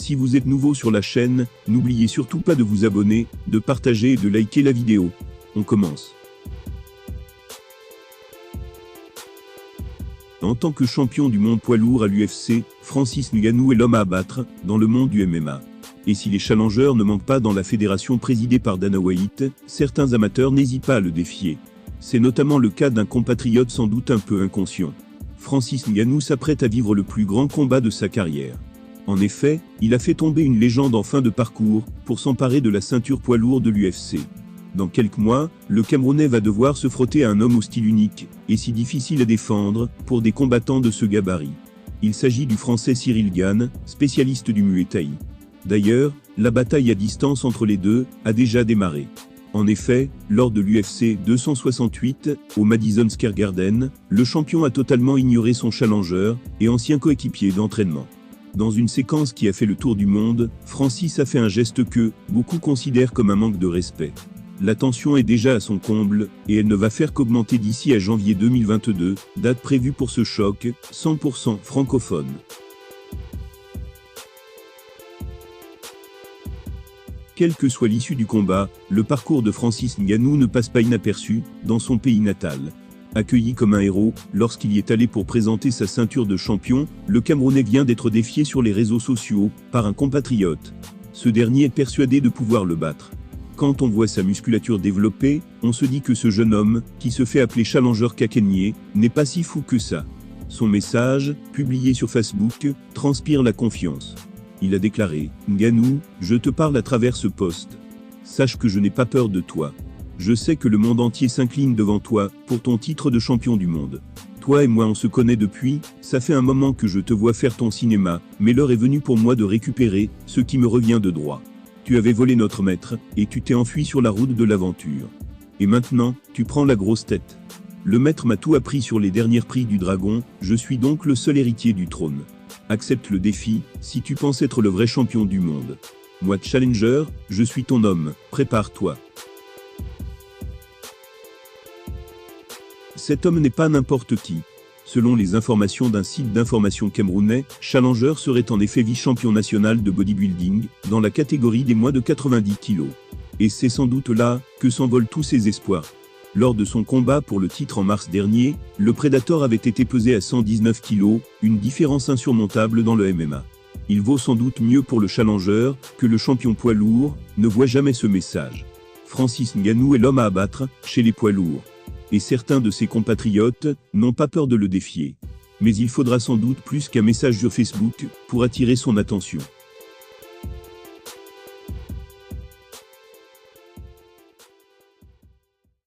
Si vous êtes nouveau sur la chaîne, n'oubliez surtout pas de vous abonner, de partager et de liker la vidéo. On commence. En tant que champion du monde poids lourd à l'UFC, Francis Ngannou est l'homme à abattre dans le monde du MMA. Et si les challengers ne manquent pas dans la fédération présidée par Dana White, certains amateurs n'hésitent pas à le défier. C'est notamment le cas d'un compatriote sans doute un peu inconscient. Francis Ngannou s'apprête à vivre le plus grand combat de sa carrière. En effet, il a fait tomber une légende en fin de parcours pour s'emparer de la ceinture poids lourd de l'UFC. Dans quelques mois, le Camerounais va devoir se frotter à un homme au style unique, et si difficile à défendre, pour des combattants de ce gabarit. Il s'agit du Français Cyril Gane, spécialiste du Muay Thai. D'ailleurs, la bataille à distance entre les deux a déjà démarré. En effet, lors de l'UFC 268, au Madison Square Garden, le champion a totalement ignoré son challenger et ancien coéquipier d'entraînement. Dans une séquence qui a fait le tour du monde, Francis a fait un geste que beaucoup considèrent comme un manque de respect. La tension est déjà à son comble, et elle ne va faire qu'augmenter d'ici à janvier 2022, date prévue pour ce choc, 100% francophone. Quelle que soit l'issue du combat, le parcours de Francis Ngannou ne passe pas inaperçu dans son pays natal. Accueilli comme un héros, lorsqu'il y est allé pour présenter sa ceinture de champion, le Camerounais vient d'être défié sur les réseaux sociaux par un compatriote. Ce dernier est persuadé de pouvoir le battre. Quand on voit sa musculature développée, on se dit que ce jeune homme, qui se fait appeler Challenger Kakenye, n'est pas si fou que ça. Son message, publié sur Facebook, transpire la confiance. Il a déclaré « Ngannou, je te parle à travers ce post. Sache que je n'ai pas peur de toi. Je sais que le monde entier s'incline devant toi pour ton titre de champion du monde. Toi et moi on se connaît depuis, ça fait un moment que je te vois faire ton cinéma, mais l'heure est venue pour moi de récupérer ce qui me revient de droit. Tu avais volé notre maître, et tu t'es enfui sur la route de l'aventure. Et maintenant, tu prends la grosse tête. Le maître m'a tout appris sur les derniers prix du dragon, je suis donc le seul héritier du trône. Accepte le défi, si tu penses être le vrai champion du monde. Moi Challenger, je suis ton homme, prépare-toi. » Cet homme n'est pas n'importe qui. Selon les informations d'un site d'information camerounais, Challenger serait en effet vice-champion national de bodybuilding, dans la catégorie des moins de 90 kg. Et c'est sans doute là que s'envolent tous ses espoirs. Lors de son combat pour le titre en mars dernier, le Predator avait été pesé à 119 kg, une différence insurmontable dans le MMA. Il vaut sans doute mieux pour le Challenger que le champion poids lourd ne voit jamais ce message. Francis Ngannou est l'homme à abattre chez les poids lourds. Et certains de ses compatriotes n'ont pas peur de le défier. Mais il faudra sans doute plus qu'un message sur Facebook pour attirer son attention.